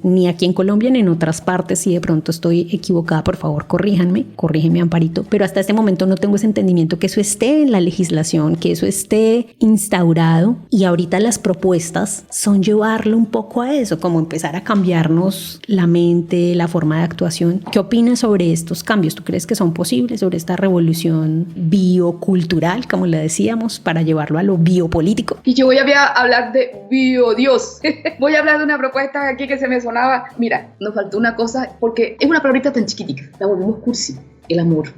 ni aquí en Colombia ni en otras partes. Si de pronto estoy equivocada, por favor corrígeme, Amparito, pero hasta este momento no tengo ese entendimiento que eso esté en la legislación, que eso esté instaurado, y ahorita las propuestas son llevarlo un poco a eso, como empezar a cambiarnos la mente, la forma de actuación. ¿Qué opinas sobre estos cambios? ¿Tú crees que son posibles sobre esta revolución biocultural, como le decíamos, para llevarlo a lo biopolítico? Y yo voy a hablar de biodios. Voy a hablar de una propuesta aquí que se me sonaba. Mira, nos faltó una cosa, porque es una palabrita tan chiquitica, la volvimos cursi, el amor.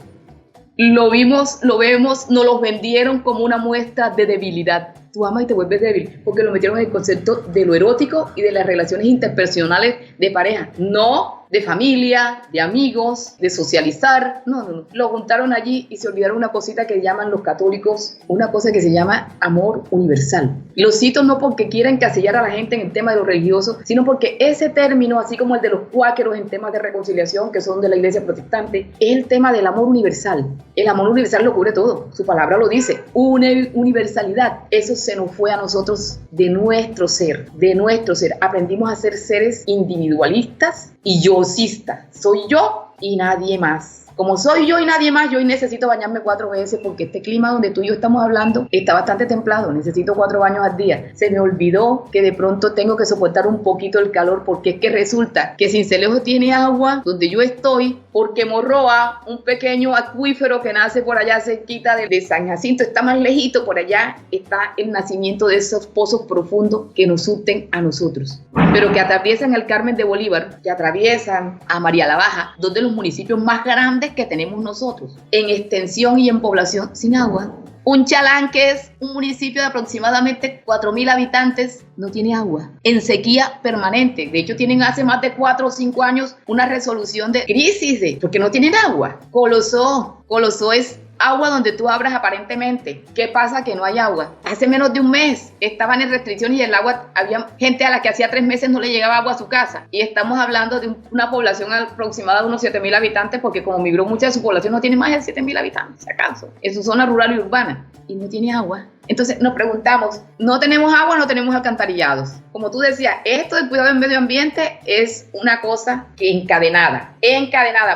Lo vimos, lo vemos, nos lo vendieron como una muestra de debilidad. Tú amas y te vuelves débil, porque lo metieron en el concepto de lo erótico y de las relaciones interpersonales de pareja, no de familia, de amigos, de socializar. No. Lo juntaron allí y se olvidaron una cosita que llaman los católicos, una cosa que se llama amor universal. Lo cito no porque quiera encasillar a la gente en el tema de lo religioso, sino porque ese término, así como el de los cuáqueros en temas de reconciliación, que son de la iglesia protestante, es el tema del amor universal. El amor universal lo cubre todo, su palabra lo dice, una universalidad. Eso se nos fue a nosotros de nuestro ser. Aprendimos a ser seres individualistas y yocistas. Soy yo y nadie más. Como soy yo y nadie más, yo hoy necesito bañarme 4 veces porque este clima donde tú y yo estamos hablando está bastante templado, necesito 4 baños al día. Se me olvidó que de pronto tengo que soportar un poquito el calor porque es que resulta que Sincelejo tiene agua donde yo estoy porque Morroa, un pequeño acuífero que nace por allá cerquita de San Jacinto, está más lejito, por allá está el nacimiento de esos pozos profundos que nos surten a nosotros, pero que atraviesan el Carmen de Bolívar, que atraviesan a María la Baja, dos de los municipios más grandes que tenemos nosotros, en extensión y en población sin agua. Un Chalán, que es un municipio de aproximadamente 4.000 habitantes, no tiene agua, en sequía permanente. De hecho, tienen hace más de 4 o 5 años una resolución de crisis, porque no tienen agua. Colosó es agua donde tú abras aparentemente. ¿Qué pasa? Que no hay agua. Hace menos de un mes estaban en restricciones y el agua, había gente a la que hacía 3 meses no le llegaba agua a su casa. Y estamos hablando de una población aproximada de unos 7.000 habitantes, porque como migró mucha de su población, no tiene más de 7.000 habitantes, si acaso, en su zona rural y urbana. Y no tiene agua. Entonces nos preguntamos, no tenemos agua, no tenemos alcantarillados. Como tú decías, esto del cuidado del medio ambiente es una cosa que encadenada.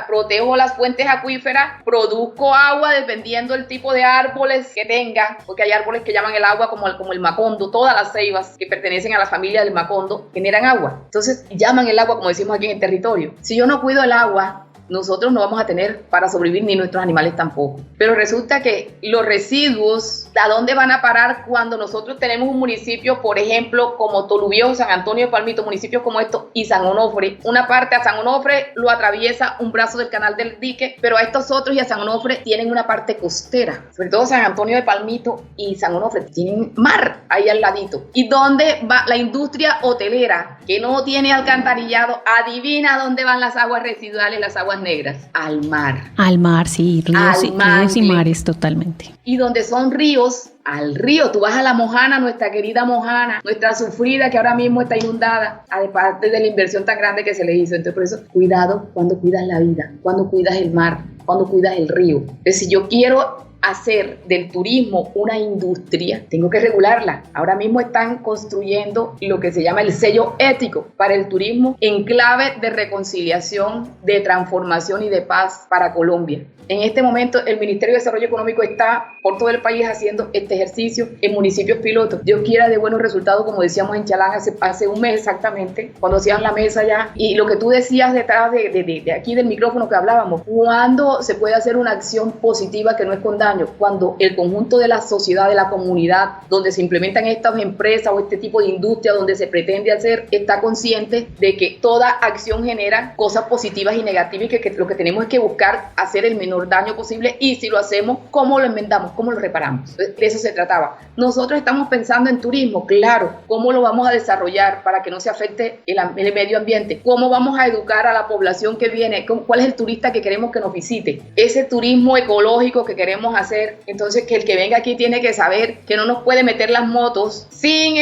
Protejo las fuentes acuíferas, produzco agua dependiendo del tipo de árboles que tenga, porque hay árboles que llaman el agua como el macondo. Todas las ceibas que pertenecen a la familia del macondo generan agua. Entonces llaman el agua, como decimos aquí en el territorio. Si yo no cuido el agua, nosotros no vamos a tener para sobrevivir, ni nuestros animales tampoco. Pero resulta que los residuos, ¿a dónde van a parar cuando nosotros tenemos un municipio, por ejemplo, como Tolubío, San Antonio de Palmito, municipios como estos, y San Onofre? Una parte a San Onofre lo atraviesa un brazo del canal del dique, pero a estos otros y a San Onofre tienen una parte costera. Sobre todo San Antonio de Palmito y San Onofre tienen mar ahí al ladito. ¿Y dónde va la industria hotelera que no tiene alcantarillado? Adivina dónde van las aguas residuales, las aguas negras, al mar. Al mar, sí, ríos y mares totalmente. Y donde son ríos, al río. Tú vas a la Mojana, nuestra querida Mojana, nuestra sufrida que ahora mismo está inundada, aparte de la inversión tan grande que se le hizo. Entonces por eso, cuidado cuando cuidas la vida, cuando cuidas el mar, cuando cuidas el río. Entonces si yo quiero hacer del turismo una industria, tengo que regularla. Ahora mismo están construyendo lo que se llama el sello ético para el turismo en clave de reconciliación, de transformación y de paz para Colombia. En este momento el Ministerio de Desarrollo Económico está por todo el país haciendo este ejercicio en municipios pilotos. Dios quiera de buenos resultados, como decíamos en Chalán hace un mes exactamente, cuando hacían la mesa ya. Y lo que tú decías detrás de aquí del micrófono que hablábamos, cuando se puede hacer una acción positiva que no es con daño, cuando el conjunto de la sociedad, de la comunidad, donde se implementan estas empresas o este tipo de industria donde se pretende hacer, está consciente de que toda acción genera cosas positivas y negativas y que lo que tenemos es que buscar hacer el menor daño posible, y si lo hacemos, ¿cómo lo enmendamos? ¿Cómo lo reparamos? De eso se trataba. Nosotros estamos pensando en turismo, claro, ¿cómo lo vamos a desarrollar para que no se afecte el medio ambiente? ¿Cómo vamos a educar a la población que viene? ¿Cuál es el turista que queremos que nos visite? Ese turismo ecológico que queremos hacer, entonces que el que venga aquí tiene que saber que no nos puede meter las motos sin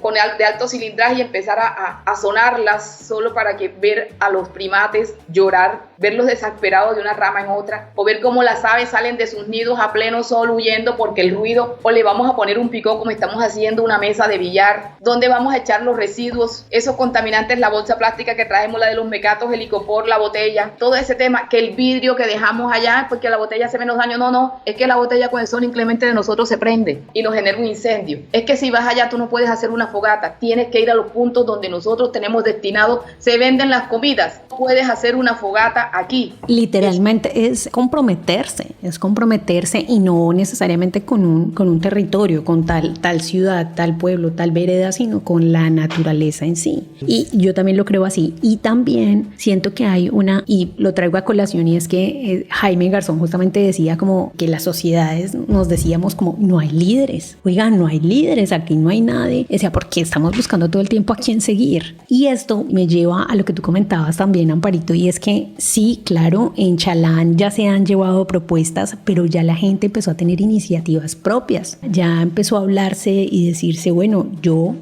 con de alto cilindraje y empezar a sonarlas solo para que ver a los primates llorar, verlos desesperados de una rama en otra, o ver cómo las aves salen de sus nidos a pleno sol huyendo porque el ruido, o le vamos a poner un picó como estamos haciendo una mesa de billar, donde vamos a echar los residuos, esos contaminantes, la bolsa plástica que traemos, la de los mecatos, el licopor, la botella, todo ese tema, que el vidrio que dejamos allá, porque la botella hace menos daño, no, es que la botella con el sol inclemente de nosotros se prende y nos genera un incendio. Es que si vas allá tú no puedes hacer una fogata, tienes que ir a los puntos donde nosotros tenemos destinado, se venden las comidas, puedes hacer una fogata toca aquí. Literalmente es comprometerse y no necesariamente con un territorio, con tal ciudad, tal pueblo, tal vereda, sino con la naturaleza en sí. Y yo también lo creo así. Y también siento que hay y lo traigo a colación, y es que Jaime Garzón justamente decía como que las sociedades nos decíamos como no hay líderes. Oigan, no hay líderes, aquí no hay nadie. O sea, porque estamos buscando todo el tiempo a quién seguir. Y esto me lleva a lo que tú comentabas también, Amparito, y es que sí, claro, en Chalán ya se han llevado propuestas, pero ya la gente empezó a tener iniciativas propias. Ya empezó a hablarse y decirse, bueno, yo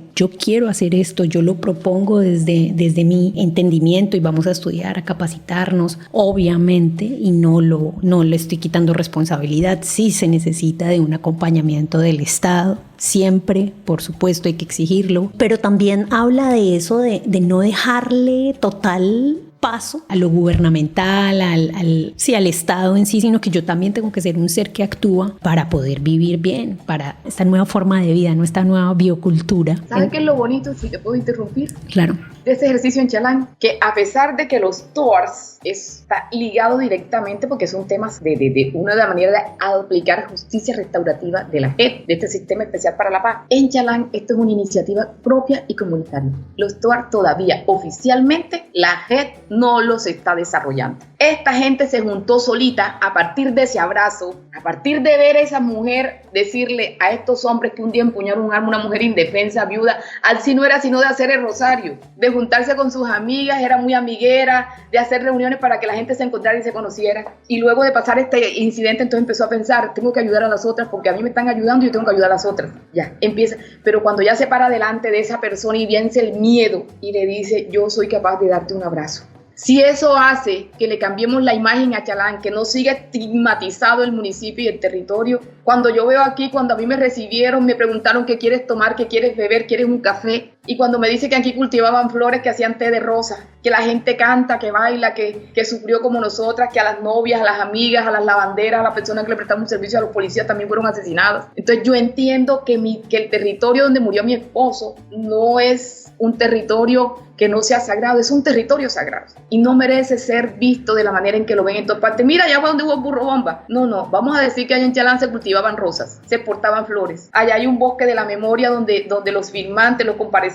quiero hacer esto, yo lo propongo desde mi entendimiento y vamos a estudiar, a capacitarnos, obviamente, y no le estoy quitando responsabilidad. Sí se necesita de un acompañamiento del Estado, siempre, por supuesto, hay que exigirlo, pero también habla de eso, de no dejarle total paso a lo gubernamental, al Estado en sí, sino que yo también tengo que ser un ser que actúa para poder vivir bien, para esta nueva forma de vida, esta nueva biocultura. ¿Sabes qué es lo bonito, si te puedo interrumpir? Claro. De este ejercicio en Chalán, que a pesar de que los TORS está ligado directamente, porque son temas de una manera de aplicar justicia restaurativa de la JEP, de este Sistema Especial para la Paz, en Chalán esto es una iniciativa propia y comunitaria. Los TORS todavía oficialmente la JEP no los está desarrollando. Esta gente se juntó solita a partir de ese abrazo, a partir de ver a esa mujer decirle a estos hombres que un día empuñaron un arma, una mujer indefensa, viuda, así no era sino de hacer el rosario, de juntarse con sus amigas, era muy amiguera, de hacer reuniones para que la gente se encontrara y se conociera. Y luego de pasar este incidente, entonces empezó a pensar, tengo que ayudar a las otras porque a mí me están ayudando y yo tengo que ayudar a las otras. Ya, empieza. Pero cuando ya se para delante de esa persona y vence el miedo y le dice, yo soy capaz de darte un abrazo. Si eso hace que le cambiemos la imagen a Chalán, que no siga estigmatizado el municipio y el territorio, cuando yo veo aquí, cuando a mí me recibieron, me preguntaron qué quieres tomar, qué quieres beber, quieres un café, y cuando me dice que aquí cultivaban flores, que hacían té de rosa, que la gente canta, que baila, que sufrió como nosotras, que a las novias, a las amigas, a las lavanderas, a las personas que le prestamos un servicio, a los policías también fueron asesinados. Entonces yo entiendo que el territorio donde murió mi esposo no es un territorio que no sea sagrado, es un territorio sagrado y no merece ser visto de la manera en que lo ven en todas partes. Mira, allá fue donde hubo burro bomba. No, vamos a decir que allá en Chalán se cultivaban rosas, se portaban flores. Allá hay un bosque de la memoria donde los firmantes, los comparecientes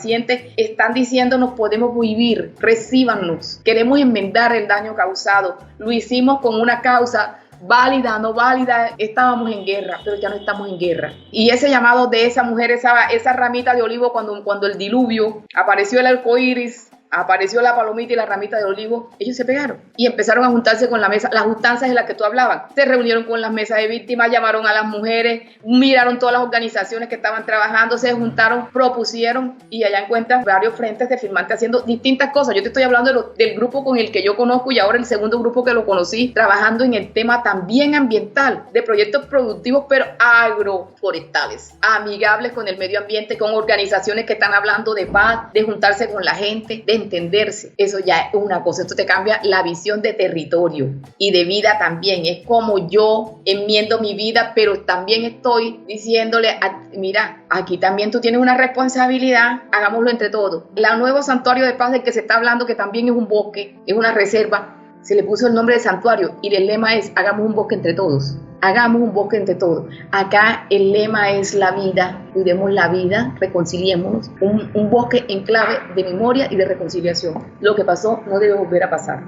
están diciéndonos podemos vivir, recíbanos, queremos enmendar el daño causado. Lo hicimos con una causa válida, no válida, estábamos en guerra, pero ya no estamos en guerra. Y ese llamado de esa mujer, esa ramita de olivo, cuando el diluvio apareció el arco iris, apareció la palomita y la ramita de olivo, ellos se pegaron y empezaron a juntarse con la mesa, las juntanzas de las que tú hablabas, se reunieron con las mesas de víctimas, llamaron a las mujeres, miraron todas las organizaciones que estaban trabajando, se juntaron, propusieron y allá encuentran varios frentes de firmantes haciendo distintas cosas. Yo te estoy hablando del grupo con el que yo conozco y ahora el segundo grupo que lo conocí, trabajando en el tema también ambiental, de proyectos productivos pero agroforestales, amigables con el medio ambiente, con organizaciones que están hablando de paz, de juntarse con la gente, de entenderse. Eso ya es una cosa, esto te cambia la visión de territorio y de vida también. Es como yo enmiendo mi vida, pero también estoy diciéndole, mira, aquí también tú tienes una responsabilidad, hagámoslo entre todos. La nuevo santuario de paz del que se está hablando, que también es un bosque, es una reserva, se le puso el nombre de santuario y el lema es, hagamos un bosque entre todos. Hagamos un bosque entre todos. Acá el lema es la vida, cuidemos la vida, reconciliémonos. Un bosque en clave de memoria y de reconciliación. Lo que pasó no debe volver a pasar.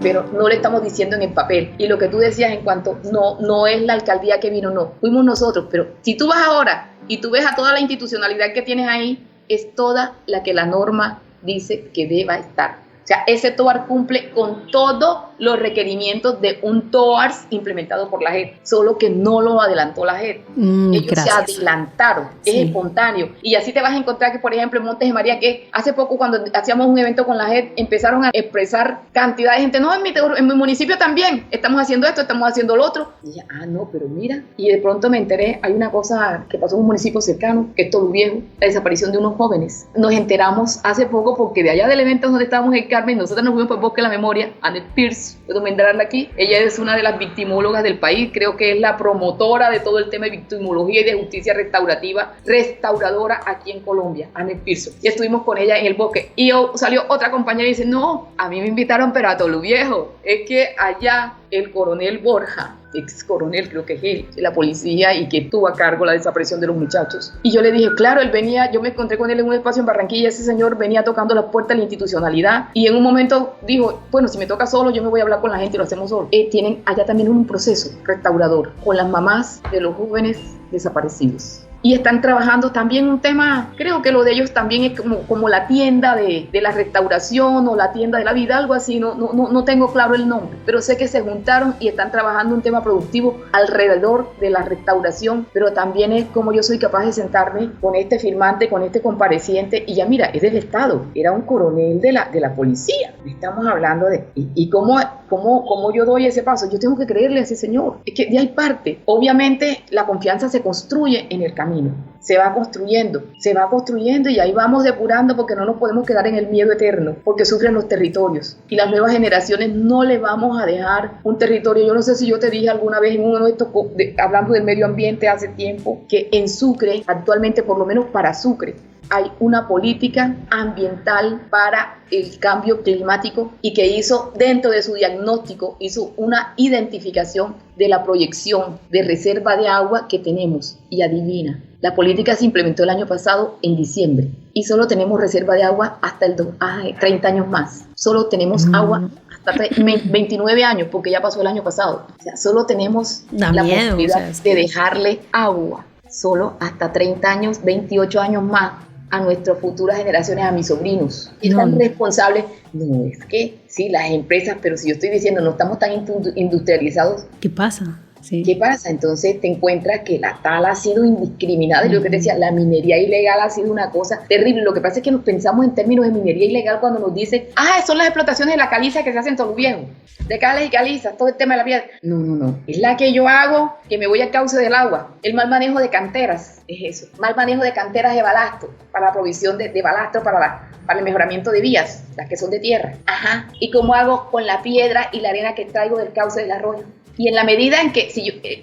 pero no le estamos diciendo en el papel. Y lo que tú decías en cuanto, no es la alcaldía que vino, no, fuimos nosotros, pero si tú vas ahora y tú ves a toda la institucionalidad que tienes ahí, es toda la que la norma dice que deba estar. O sea, ese TOAR cumple con todos los requerimientos de un TOAR implementado por la JEP, solo que no lo adelantó la JEP. Ellos gracias. se adelantaron, es espontáneo. Y así te vas a encontrar que, por ejemplo, en Montes de María, que hace poco cuando hacíamos un evento con la JEP, empezaron a expresar cantidad de gente, no, en mi municipio también, estamos haciendo esto, estamos haciendo lo otro. Y dije, no, pero mira. Y de pronto me enteré, hay una cosa que pasó en un municipio cercano, que es Toluviejo, la desaparición de unos jóvenes. Nos enteramos hace poco porque de allá del evento donde estábamos en Carmen, nosotros nos fuimos por Bosque de la Memoria, Annette Pierce, puedo mencionarla aquí, ella es una de las victimólogas del país, creo que es la promotora de todo el tema de victimología y de justicia restauradora aquí en Colombia, Annette Pierce. Y estuvimos con ella en el bosque y salió otra compañera y dice, no, a mí me invitaron pero a Toluviejo, es que allá el coronel Borja, ex coronel creo que es él, de la policía y que tuvo a cargo la desaparición de los muchachos. Y yo le dije, claro, él venía, yo me encontré con él en un espacio en Barranquilla, ese señor venía tocando la puerta de la institucionalidad y en un momento dijo, bueno, si me toca solo, yo me voy a hablar con la gente y lo hacemos solo. Tienen allá también un proceso restaurador con las mamás de los jóvenes desaparecidos. Y están trabajando también un tema, creo que lo de ellos también es como la tienda de la restauración o la tienda de la vida, algo así, no tengo claro el nombre, pero sé que se juntaron y están trabajando un tema productivo alrededor de la restauración, pero también es como yo soy capaz de sentarme con este firmante, con este compareciente, y ya mira, es del Estado, era un coronel de la policía, estamos hablando de, y cómo yo doy ese paso, yo tengo que creerle a ese señor, es que de ahí parte, obviamente la confianza se construye en el camino, se va construyendo y ahí vamos depurando porque no nos podemos quedar en el miedo eterno, porque sufren los territorios y las nuevas generaciones no le vamos a dejar un territorio. Yo no sé si yo te dije alguna vez en uno de estos, hablando del medio ambiente hace tiempo, que en Sucre, actualmente por lo menos para Sucre, hay una política ambiental para el cambio climático y que hizo dentro de su diagnóstico, hizo una identificación de la proyección de reserva de agua que tenemos. Y adivina, la política se implementó el año pasado en diciembre y solo tenemos reserva de agua hasta 30 años más. Solo tenemos agua hasta 29 años porque ya pasó el año pasado. O sea, solo tenemos posibilidad de dejarle agua solo hasta 30 años, 28 años más a nuestras futuras generaciones, a mis sobrinos. ¿Es tan responsable? No, es que sí, las empresas, pero si yo estoy diciendo no estamos tan industrializados. ¿Qué pasa? Sí. ¿Qué pasa? Entonces te encuentras que la tala ha sido indiscriminada. Yo que te decía, la minería ilegal ha sido una cosa terrible. Lo que pasa es que nos pensamos en términos de minería ilegal cuando nos dicen, son las explotaciones de la caliza que se hacen en Toluviejo, de cales y calizas, todo el tema de la piedra. No. Es la que yo hago, que me voy al cauce del agua. El mal manejo de canteras, es eso. Mal manejo de canteras de balasto, para la provisión de balasto para el mejoramiento de vías, las que son de tierra. ¿Y cómo hago con la piedra y la arena que traigo del cauce del arroyo? Y en la medida en que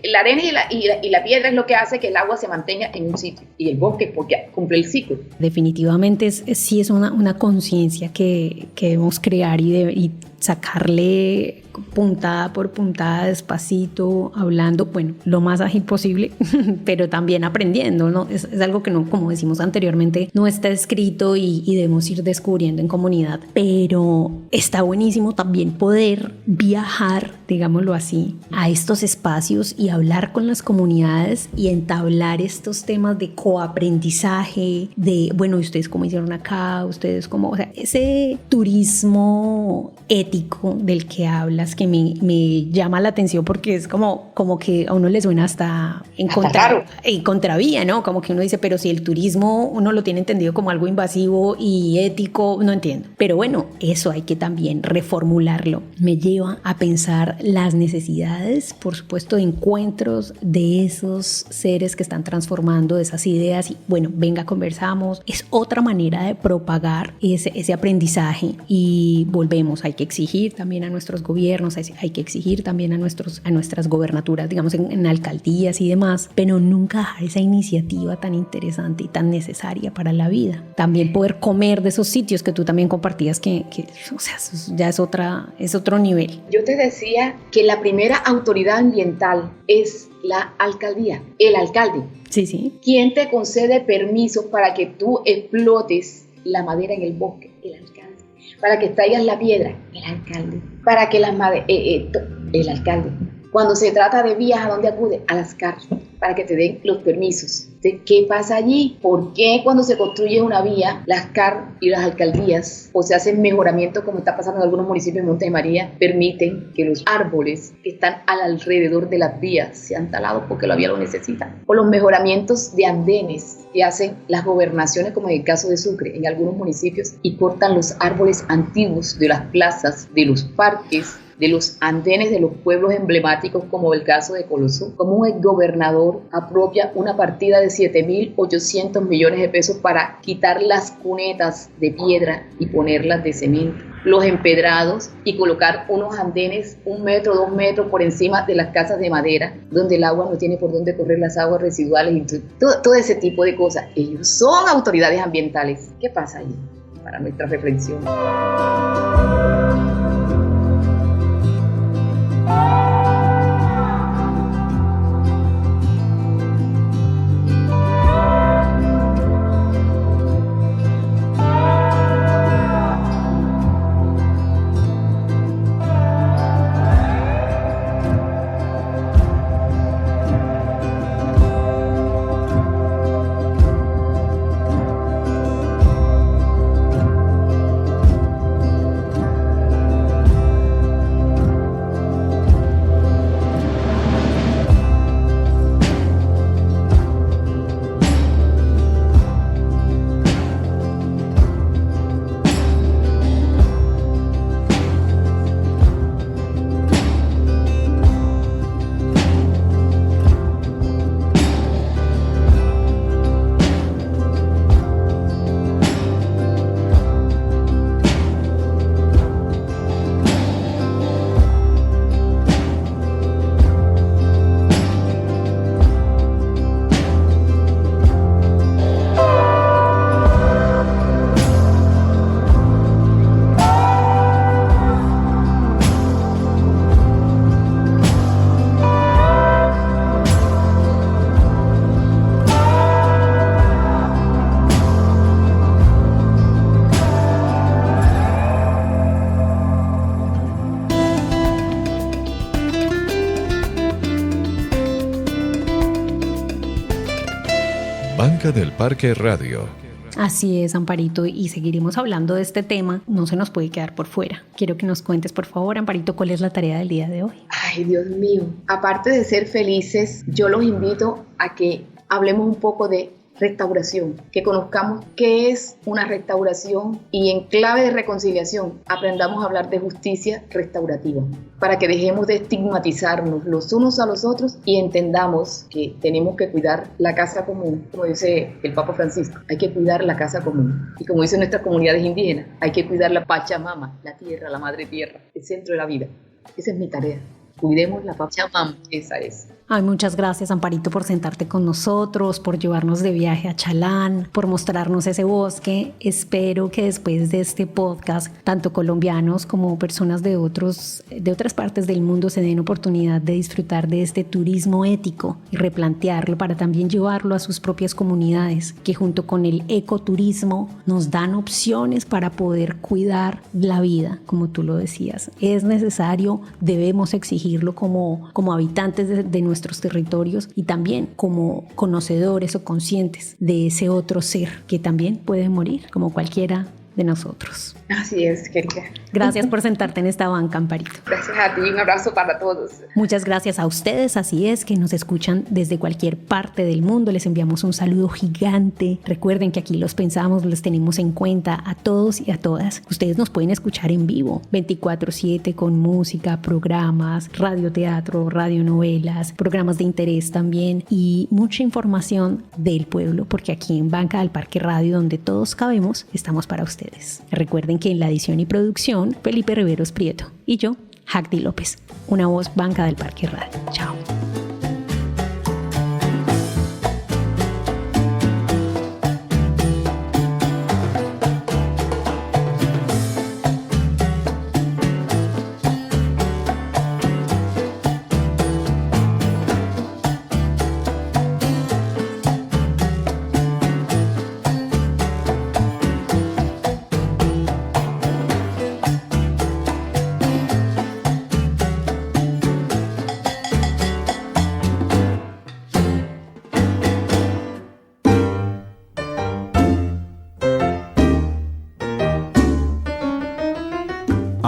la arena y la piedra es lo que hace que el agua se mantenga en un sitio y el bosque porque cumple el ciclo. Definitivamente sí es una conciencia que debemos crear y sacarle puntada por puntada, despacito, hablando, bueno, lo más ágil posible, pero también aprendiendo, ¿no? Es algo que no, como decimos anteriormente, no está escrito y debemos ir descubriendo en comunidad, pero está buenísimo también poder viajar, digámoslo así, a estos espacios y hablar con las comunidades y entablar estos temas de coaprendizaje, de, bueno, ¿ustedes cómo hicieron acá? ¿Ustedes cómo? O sea, ese turismo ético del que hablas que me llama la atención porque es como que a uno le suena hasta en contravía, ¿no? Como que uno dice, pero si el turismo uno lo tiene entendido como algo invasivo y ético, no entiendo. Pero bueno, eso hay que también reformularlo. Me lleva a pensar las necesidades, por supuesto, de encuentros de esos seres que están transformando esas ideas y bueno, venga, conversamos. Es otra manera de propagar ese aprendizaje y volvemos, hay que exigir también a nuestros gobiernos, hay que exigir también a nuestras gobernaturas, digamos en alcaldías y demás, pero nunca dejar esa iniciativa tan interesante y tan necesaria para la vida. También poder comer de esos sitios que tú también compartías que o sea, eso ya es otro nivel. Yo te decía que la primera autoridad ambiental es la alcaldía, el alcalde. Sí. ¿Quién te concede permisos para que tú explotes la madera en el bosque? El alcalde. para que traigas la piedra, el alcalde. Para que el alcalde. Cuando se trata de vías, ¿a dónde acude? A las CAR, para que te den los permisos. ¿Qué pasa allí? ¿Por qué cuando se construye una vía, las CAR y las alcaldías, o se hacen mejoramientos como está pasando en algunos municipios de Monte María, permiten que los árboles que están alrededor de las vías sean talados porque la vía lo necesita? O los mejoramientos de andenes que hacen las gobernaciones, como en el caso de Sucre, en algunos municipios, y cortan los árboles antiguos de las plazas, de los parques, de los andenes de los pueblos emblemáticos, como el caso de Colosó. Como el gobernador apropia una partida de 7.800 millones de pesos para quitar las cunetas de piedra y ponerlas de cemento, los empedrados, y colocar unos andenes 1 metro, 2 metros por encima de las casas de madera, donde el agua no tiene por dónde correr, las aguas residuales, y todo ese tipo de cosas. Ellos son autoridades ambientales. ¿Qué pasa allí? Para nuestra reflexión. Banca del Parque Radio. Así es, Amparito, y seguiremos hablando de este tema. No se nos puede quedar por fuera. Quiero que nos cuentes, por favor, Amparito, cuál es la tarea del día de hoy. Ay, Dios mío. Aparte de ser felices, yo los invito a que hablemos un poco de restauración, que conozcamos qué es una restauración, y en clave de reconciliación aprendamos a hablar de justicia restaurativa, para que dejemos de estigmatizarnos los unos a los otros y entendamos que tenemos que cuidar la casa común. Como dice el Papa Francisco, hay que cuidar la casa común, y como dicen nuestras comunidades indígenas, hay que cuidar la Pachamama, la tierra, la madre tierra, el centro de la vida. Esa es mi tarea. Cuidemos la Pachamama, esa es. Ay, muchas gracias, Amparito, por sentarte con nosotros, por llevarnos de viaje a Chalán, por mostrarnos ese bosque. Espero que después de este podcast, tanto colombianos como personas de otras partes del mundo se den oportunidad de disfrutar de este turismo ético y replantearlo para también llevarlo a sus propias comunidades, que junto con el ecoturismo nos dan opciones para poder cuidar la vida, como tú lo decías. Es necesario, debemos exigirlo como habitantes de nuestros territorios, y también como conocedores o conscientes de ese otro ser que también puede morir como cualquiera de nosotros. Así es, querida. Gracias por sentarte en esta banca, Amparito. Gracias a ti, un abrazo para todos. Muchas gracias a ustedes, así es, que nos escuchan desde cualquier parte del mundo. Les enviamos un saludo gigante. Recuerden que aquí los pensamos, los tenemos en cuenta a todos y a todas. Ustedes nos pueden escuchar en vivo, 24/7, con música, programas, radioteatro, radionovelas, programas de interés también, y mucha información del pueblo, porque aquí en Banca del Parque Radio, donde todos cabemos, estamos para ustedes. Recuerden que en la edición y producción, Felipe Riveros Prieto y yo, Jacdi López, una voz Banca del Parque Radio. Chao.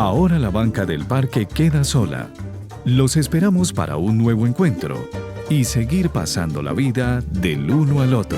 Ahora la banca del parque queda sola. Los esperamos para un nuevo encuentro y seguir pasando la vida del uno al otro.